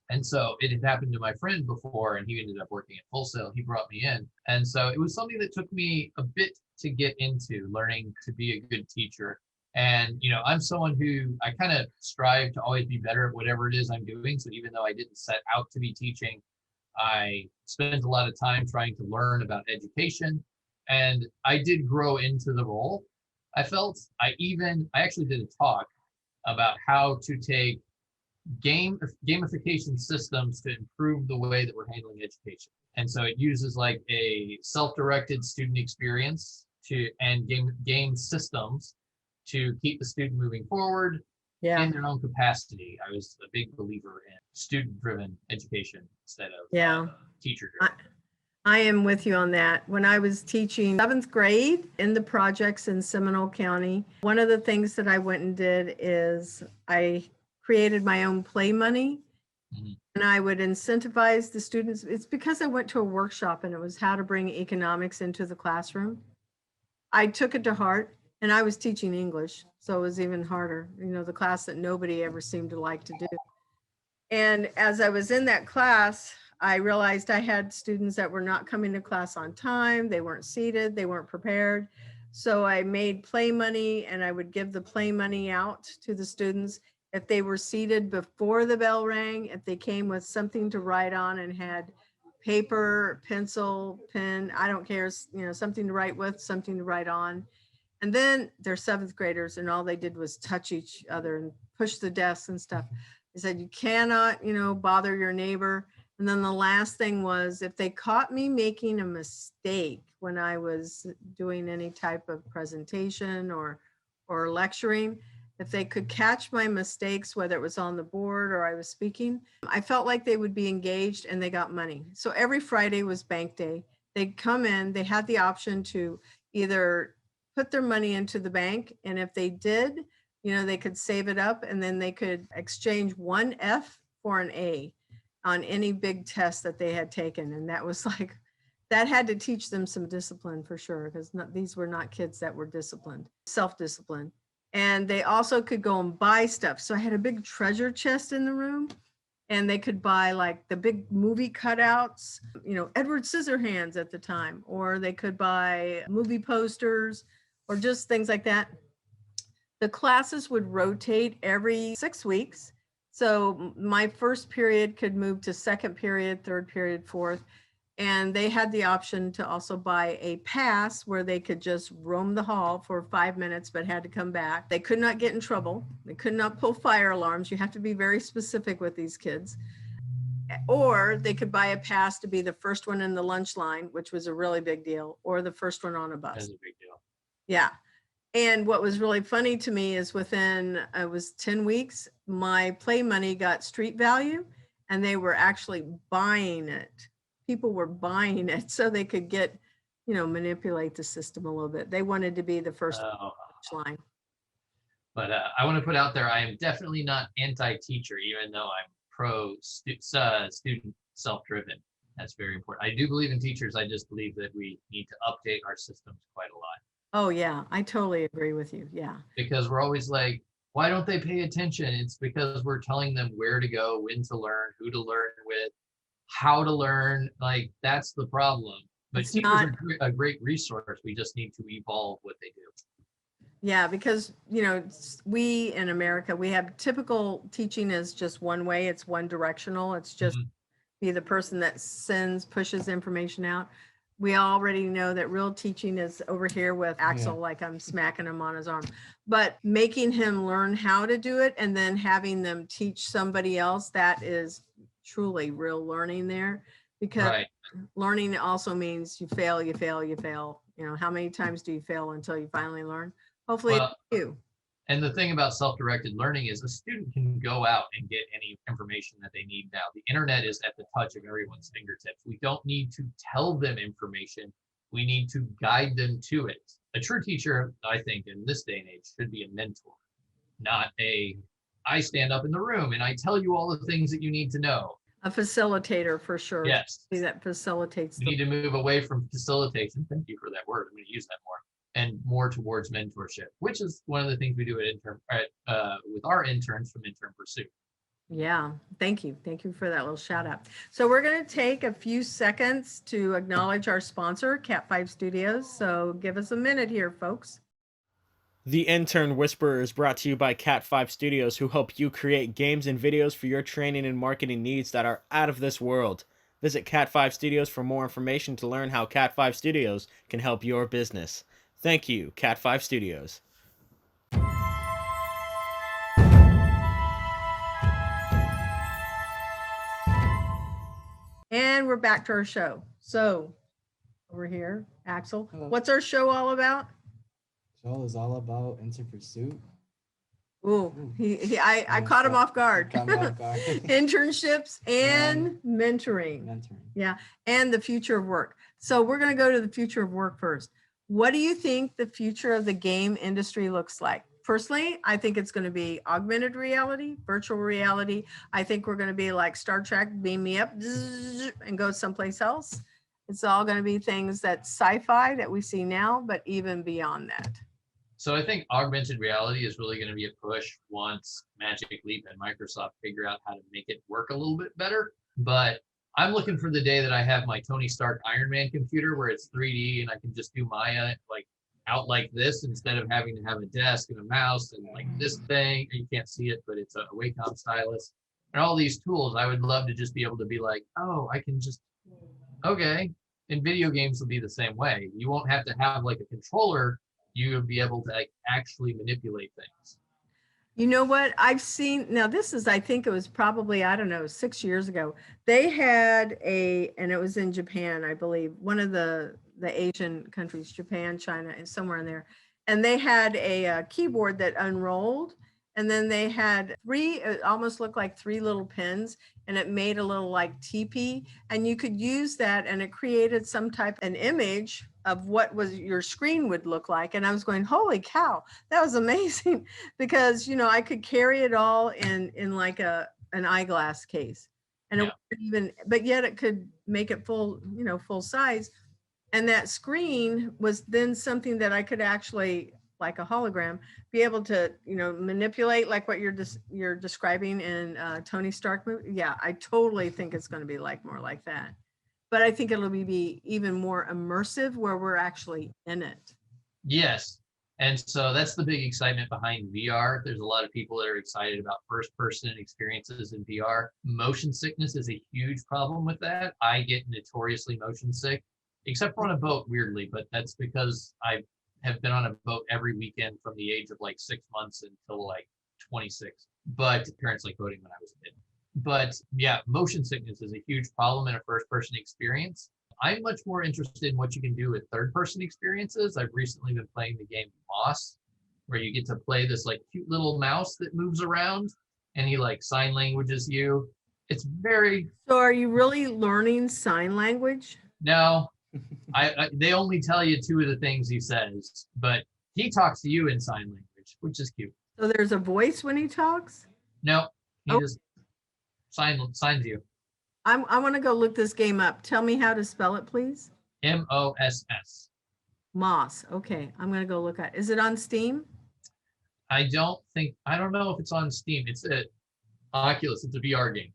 And so it had happened to my friend before, and he ended up working at Wholesale. He brought me in. And so it was something that took me a bit to get into, learning to be a good teacher. And, I'm someone who I kind of strive to always be better at whatever it is I'm doing. So even though I didn't set out to be teaching, I spent a lot of time trying to learn about education. And I did grow into the role. I felt I actually did a talk about how to take gamification systems to improve the way that we're handling education. And so it uses like a self-directed student experience and game systems to keep the student moving forward in their own capacity. I was a big believer in student-driven education instead of teacher-driven. I am with you on that. When I was teaching 7th grade in the projects in Seminole County, one of the things that I went and did is I created my own play money, and I would incentivize the students. It's because I went to a workshop and it was how to bring economics into the classroom. I took it to heart, and I was teaching English, so it was even harder, the class that nobody ever seemed to like to do. And as I was in that class, I realized I had students that were not coming to class on time. They weren't seated. They weren't prepared. So I made play money, and I would give the play money out to the students if they were seated before the bell rang, if they came with something to write on and had paper, pencil, pen, I don't care, something to write with, something to write on. And then they're 7th graders, and all they did was touch each other and push the desks and stuff. They said, you cannot, bother your neighbor. And then the last thing was, if they caught me making a mistake when I was doing any type of presentation or lecturing, if they could catch my mistakes, whether it was on the board or I was speaking, I felt like they would be engaged and they got money. So every Friday was bank day. They'd come in, they had the option to either put their money into the bank, and if they did, they could save it up, and then they could exchange one F for an A on any big test that they had taken. And that was like, that had to teach them some discipline for sure, because these were not kids that were disciplined, self-disciplined. And they also could go and buy stuff. So I had a big treasure chest in the room, and they could buy like the big movie cutouts, Edward Scissorhands at the time, or they could buy movie posters or just things like that. The classes would rotate every 6 weeks. So my first period could move to second period, third period, fourth. And they had the option to also buy a pass where they could just roam the hall for 5 minutes, but had to come back. They could not get in trouble. They could not pull fire alarms. You have to be very specific with these kids. Or they could buy a pass to be the first one in the lunch line, which was a really big deal, or the first one on a bus. That's a big deal. Yeah. And what was really funny to me is within, it was 10 weeks, my play money got street value and they were actually buying it. People were buying it so they could get, manipulate the system a little bit. They wanted to be the first Oh, line. but I want to put out there, I am definitely not anti-teacher, even though I'm pro student self-driven. That's very important. I do believe in teachers. I just believe that we need to update our systems quite a lot. Oh yeah, I totally agree with you. Yeah. Because we're always like, why don't they pay attention? It's because we're telling them where to go, when to learn, who to learn with, how to learn. Like, that's the problem. But It's teachers not- are a great resource. We just need to evolve what they do. Yeah, because, we in America, we have typical teaching is just one way. It's one directional. It's just Mhm. be the person that pushes information out. We already know that real teaching is over here with Axel, like I'm smacking him on his arm. But making him learn how to do it and then having them teach somebody else, that is truly real learning there. Because Right. learning also means you fail, you fail, you fail. How many times do you fail until you finally learn? Hopefully Well, you. and the thing about self-directed learning is a student can go out and get any information that they need now. The internet is at the touch of everyone's fingertips. We don't need to tell them information. We need to guide them to it. A true teacher, I think, in this day and age should be a mentor, not I stand up in the room and I tell you all the things that you need to know. A facilitator for sure. Yes. That facilitates. We need to move away from facilitation. Thank you for that word. I'm going to use that more. And more towards mentorship, which is one of the things we do with our interns from Intern Pursuit. Yeah, thank you. Thank you for that little shout out. So we're going to take a few seconds to acknowledge our sponsor, Cat 5 Studios. So give us a minute here, folks. The Intern Whisperer is brought to you by Cat 5 Studios, who help you create games and videos for your training and marketing needs that are out of this world. Visit Cat 5 Studios for more information to learn how Cat 5 Studios can help your business. Thank you, Cat 5 Studios. And we're back to our show. So over here, Axel, Hello. what's our show all about? Show is all about Intern Pursuit. Ooh, I caught him off guard. Caught me off guard. Internships and mentoring. Mentoring. Yeah, and the future of work. So we're going to go to the future of work first. What do you think the future of the game industry looks like? Personally, I think it's going to be augmented reality, virtual reality. I think we're going to be like Star Trek, beam me up and go someplace else. It's all going to be things that sci-fi that we see now, but even beyond that. So I think augmented reality is really going to be a push once Magic Leap and Microsoft figure out how to make it work a little bit better. But I'm looking for the day that I have my Tony Stark Iron Man computer where it's 3D and I can just do Maya out like this instead of having to have a desk and a mouse and like this thing. You can't see it, but it's a Wacom stylus and all these tools. I would love to just be able to be like, oh, I can just, okay. And video games will be the same way. You won't have to have like a controller. You'll be able to actually manipulate things. You know what I've seen now, this is, I think it was probably, I don't know, 6 years ago. They had and it was in Japan, I believe, one of the Asian countries, Japan, China, and somewhere in there. And they had a keyboard that unrolled. And then they had it almost looked like 3 little pins, and it made a little like teepee. And you could use that and it created an image of what your screen would look like. And I was going, holy cow, that was amazing. Because, I could carry it all in like an eyeglass case. And it wasn't but yet it could make it full size. And that screen was then something that I could actually, like a hologram, be able to, manipulate like what you're describing in Tony Stark movie. Yeah, I totally think it's going to be more like that. But I think it'll be even more immersive where we're actually in it. Yes. And so that's the big excitement behind VR. There's a lot of people that are excited about first-person experiences in VR. Motion sickness is a huge problem with that. I get notoriously motion sick, except for on a boat, weirdly, but that's because I have been on a boat every weekend from the age of 6 months until 26. But parents like boating when I was a kid. But yeah, motion sickness is a huge problem in a first-person experience. I'm much more interested in what you can do with third-person experiences. I've recently been playing the game Moss, where you get to play this like cute little mouse that moves around and he like sign languages you. It's very So are you really learning sign language? no, they only tell you two of the things he says, but he talks to you in sign language, which is cute. So there's a voice when he talks? No, he Oh. just signs you. I want to go look this game up. Tell me how to spell it, please. Moss. Moss. Okay, I'm going to go look at it. Is it on Steam? I don't know if it's on Steam. It's a Oculus. It's a VR game.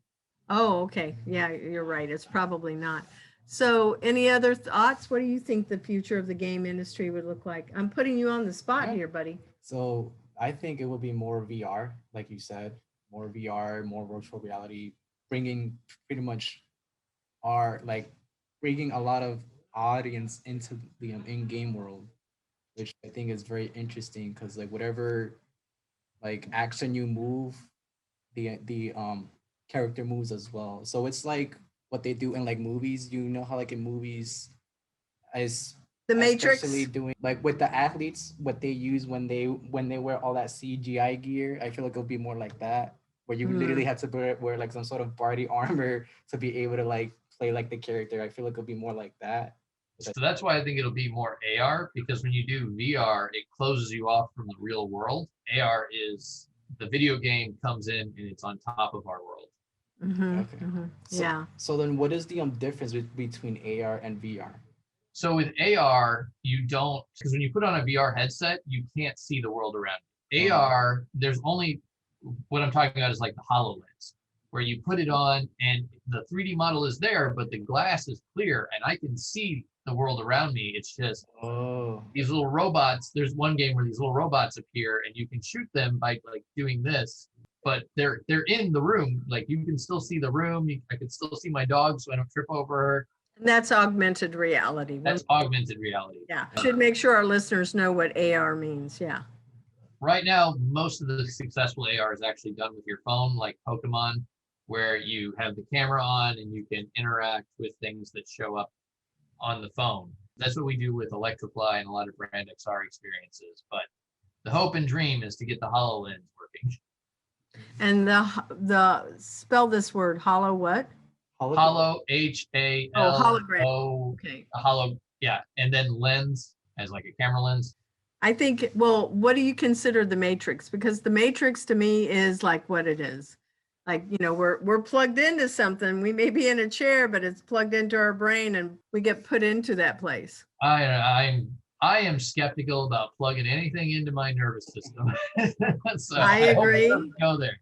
Oh, okay. Yeah, you're right. It's probably not. So any other thoughts? What do you think the future of the game industry would look like? I'm putting you on the spot Yeah. here, buddy. So I think it would be more VR, like you said, more VR, more virtual reality, bringing pretty much bringing a lot of audience into the in-game world, which I think is very interesting because like whatever like action you move, the character moves as well. So it's like what they do in like movies. You know how like in movies, as The Matrix. especially doing like with the athletes, what they use when they wear all that CGI gear. I feel like it'll be more like that, where you literally have to wear like some sort of body armor to be able to like play like the character. I feel like it'll be more like that. So that's why I think it'll be more AR, because when you do VR, it closes you off from the real world. AR is the video game comes in and it's on top of our world. Okay. So, Yeah. So then, what is the difference between AR and VR? So with AR, you don't, because when you put on a VR headset, you can't see the world around you. AR, there's only, what I'm talking about is like the HoloLens, where you put it on and the 3D model is there, but the glass is clear and I can see the world around me. It's just these little robots. There's one game where these little robots appear and you can shoot them by like doing this, but they're in the room. Like you can still see the room. I can still see my dog so I don't trip over her. And that's augmented reality. That's augmented reality. Yeah. Should make sure our listeners know what AR means. Yeah. Right now, most of the successful AR is actually done with your phone, like Pokemon, where you have the camera on and you can interact with things that show up on the phone. That's what we do with Electrify and a lot of Brand XR experiences. But the hope and dream is to get the HoloLens working. And the spell this word, hollow what? Holo, H-A-L-O. Hologram. Okay. Holo, yeah. And then lens as like a camera lens. I think, well, what do you consider the Matrix? Because the Matrix to me is like what it is. Like, you know, we're plugged into something. We may be in a chair, but it's plugged into our brain and we get put into that place. I am skeptical about plugging anything into my nervous system. So I agree. hope it doesn't go there.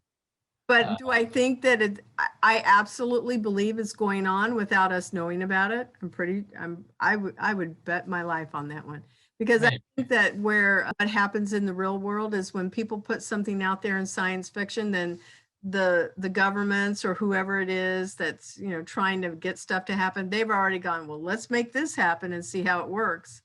But do I think that I absolutely believe it's going on without us knowing about it? I would bet my life on that one. Because I think that what happens in the real world is when people put something out there in science fiction, then the governments or whoever it is that's, you know, trying to get stuff to happen, they've already gone, well, let's make this happen and see how it works.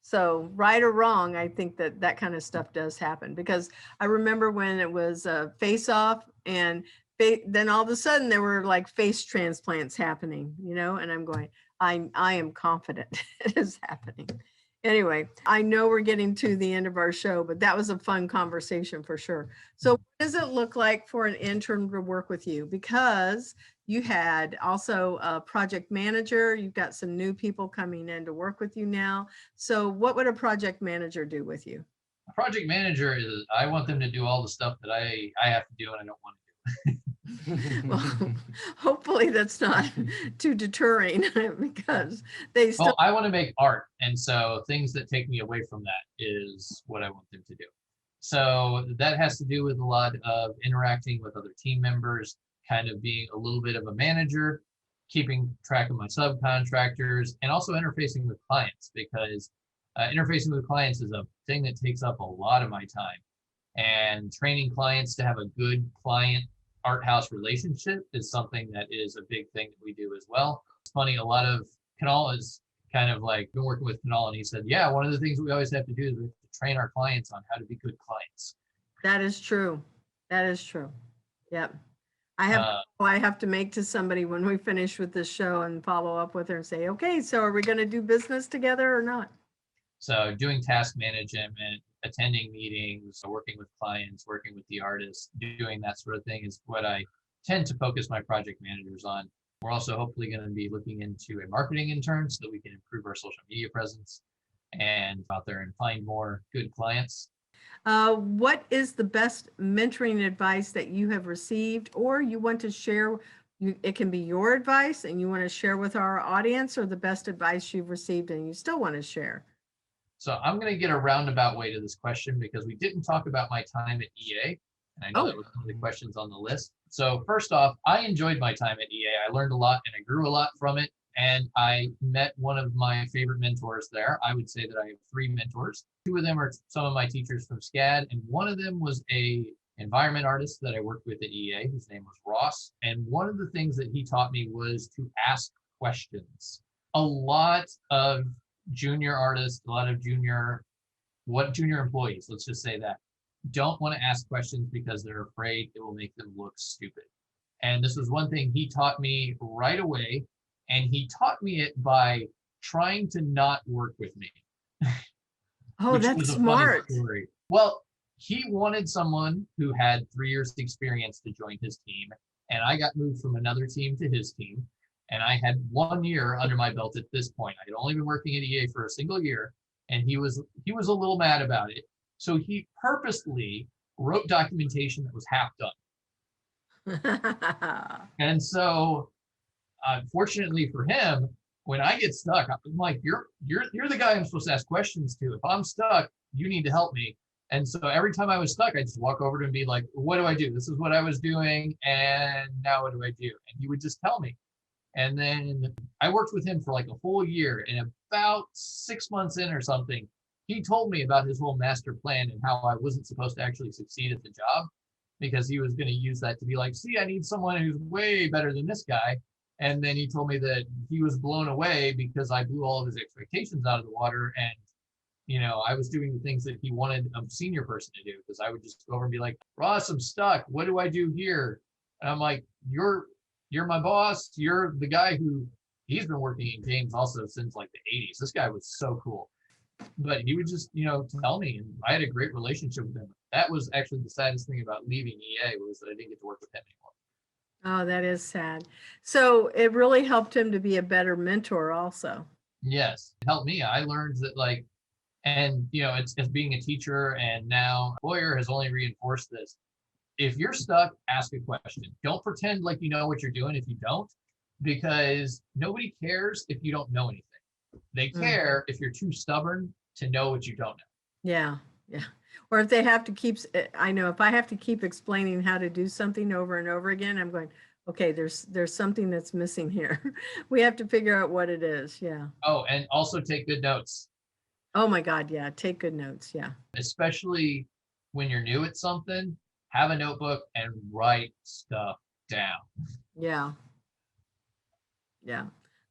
So right or wrong, I think that kind of stuff does happen, because I remember when it was Face Off and then all of a sudden there were like face transplants happening, you know, and I'm going, I am confident it is happening. Anyway, I know we're getting to the end of our show, but that was a fun conversation for sure. So what does it look like for an intern to work with you? Because you had also a project manager, you've got some new people coming in to work with you now. So what would a project manager do with you? A project manager is, I want them to do all the stuff that I have to do and I don't want to do. Well, hopefully that's not too deterring, because they still. Well, I want to make art. And so things that take me away from that is what I want them to do. So that has to do with a lot of interacting with other team members, kind of being a little bit of a manager, keeping track of my subcontractors, and also interfacing with clients, because interfacing with clients is a thing that takes up a lot of my time. And training clients to have a good client art house relationship is something that is a big thing that we do as well. It's funny, a lot of Kanal is kind of like been working with Kanal, and he said, yeah, one of the things we always have to do is we have to train our clients on how to be good clients. That is true. That is true. Yep. I have to make to somebody when we finish with this show and follow up with her and say, okay, so are we going to do business together or not? So doing task management, attending meetings, working with clients, working with the artists, doing that sort of thing is what I tend to focus my project managers on. We're also hopefully going to be looking into a marketing intern so that we can improve our social media presence and out there and find more good clients. What is the best mentoring advice that you have received or you want to share? It can be your advice and you want to share with our audience, or the best advice you've received and you still want to share. So I'm going to get a roundabout way to this question because we didn't talk about my time at EA. And I know that was one of the questions on the list. So first off, I enjoyed my time at EA. I learned a lot and I grew a lot from it. And I met one of my favorite mentors there. I would say that I have 3 mentors. 2 of them are some of my teachers from SCAD, and one of them was a environment artist that I worked with at EA. His name was Ross. And one of the things that he taught me was to ask questions. A lot of junior artists, a lot of junior employees, let's just say that, don't want to ask questions because they're afraid it will make them look stupid. And this was one thing he taught me right away. And he taught me it by trying to not work with me. Oh, that's smart. Well, he wanted someone who had 3 years experience to join his team. And I got moved from another team to his team. And I had 1 year under my belt at this point. I had only been working at EA for a single year. And he was a little mad about it. So he purposely wrote documentation that was half done. And so fortunately for him, when I get stuck, I'm like, you're the guy I'm supposed to ask questions to. If I'm stuck, you need to help me. And so every time I was stuck, I just walk over to him and be like, what do I do? This is what I was doing. And now what do I do? And he would just tell me. And then I worked with him for like a whole year, and about 6 months in or something, he told me about his whole master plan and how I wasn't supposed to actually succeed at the job because he was going to use that to be like, see, I need someone who's way better than this guy. And then he told me that he was blown away because I blew all of his expectations out of the water. And, I was doing the things that he wanted a senior person to do, because I would just go over and be like, Ross, I'm stuck. What do I do here? And I'm like, you're my boss. You're the guy he's been working in games also since like the 80s. This guy was so cool. But he would just, tell me, and I had a great relationship with him. That was actually the saddest thing about leaving EA, was that I didn't get to work with him anymore. Oh, that is sad. So it really helped him to be a better mentor also. Yes, it helped me. I learned that it's being a teacher and now a lawyer has only reinforced this. If you're stuck, ask a question. Don't pretend like you know what you're doing if you don't, because nobody cares if you don't know anything. They care if you're too stubborn to know what you don't know. Yeah. Or if they have to keep, I know if I have to keep explaining how to do something over and over again, I'm going, okay, there's something that's missing here. We have to figure out what it is. Yeah. Oh, and also take good notes. Oh my God. Yeah. Take good notes. Yeah. Especially when you're new at something, have a notebook and write stuff down. Yeah.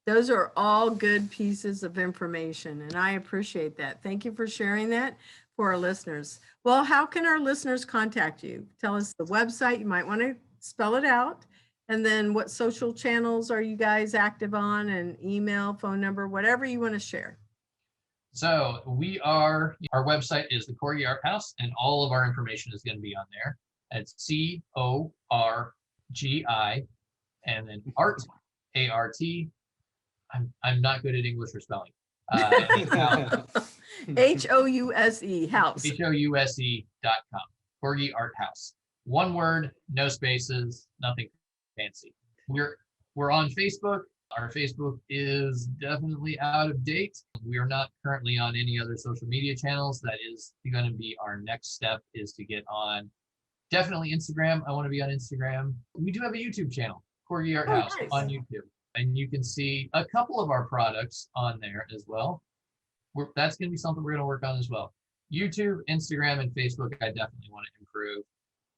Those are all good pieces of information, and I appreciate that. Thank you for sharing that for our listeners. Well, how can our listeners contact you? Tell us the website. You might want to spell it out. And then what social channels are you guys active on, and email, phone number, whatever you want to share. So our website is the Corgi Art House, and all of our information is going to be on there. It's CORGI, and then art, ART. I'm not good at English or spelling. HOUSE, house. HOUSE.com. Corgi Art House. One word, no spaces, nothing fancy. We're on Facebook. Our Facebook is definitely out of date. We are not currently on any other social media channels. That is going to be our next step, is to get on definitely Instagram. I want to be on Instagram. We do have a YouTube channel, Corgi Art House, nice, on YouTube. And you can see a couple of our products on there as well. That's going to be something we're going to work on as well. YouTube, Instagram, and Facebook, I definitely want to improve.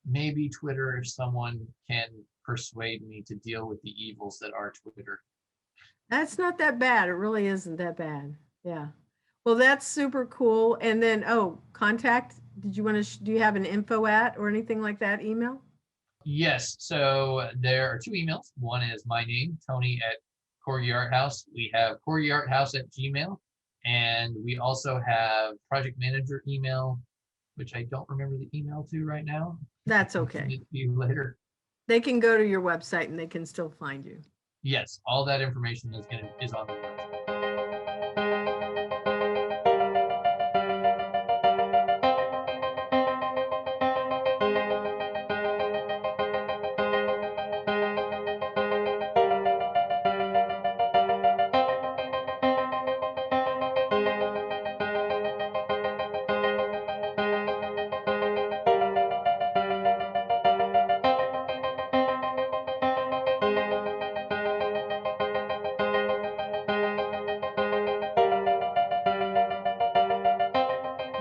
Maybe Twitter, if someone can persuade me to deal with the evils that are Twitter. That's not that bad. It really isn't that bad. Yeah. Well, that's super cool. And then, contact. Do you have an info at or anything like that? Email? Yes, so there are two emails. One is my name, Tony at Corgi Art House. We have corgiarthouse@gmail, and we also have project manager email, which I don't remember the email to right now. That's I'll send okay. it to you later. They can go to your website and they can still find you. Yes, all that information is on the website.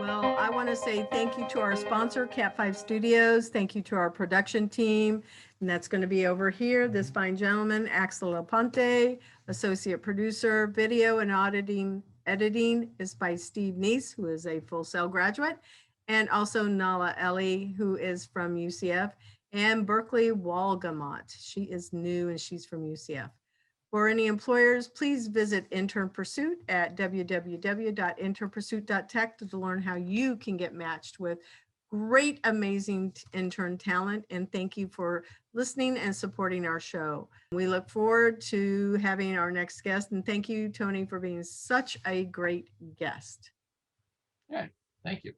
Well, I want to say thank you to our sponsor, Cat 5 Studios. Thank you to our production team. And that's going to be over here, this fine gentleman, Axel Aponte, associate producer, video and editing is by Steve Neese, who is a Full Sail graduate, and also Nala Ellie, who is from UCF, and Berkeley Walgamot. She is new and she's from UCF. For any employers, please visit Intern Pursuit at www.internpursuit.tech to learn how you can get matched with great, amazing intern talent. And thank you for listening and supporting our show. We look forward to having our next guest. And thank you, Tony, for being such a great guest. Yeah, thank you.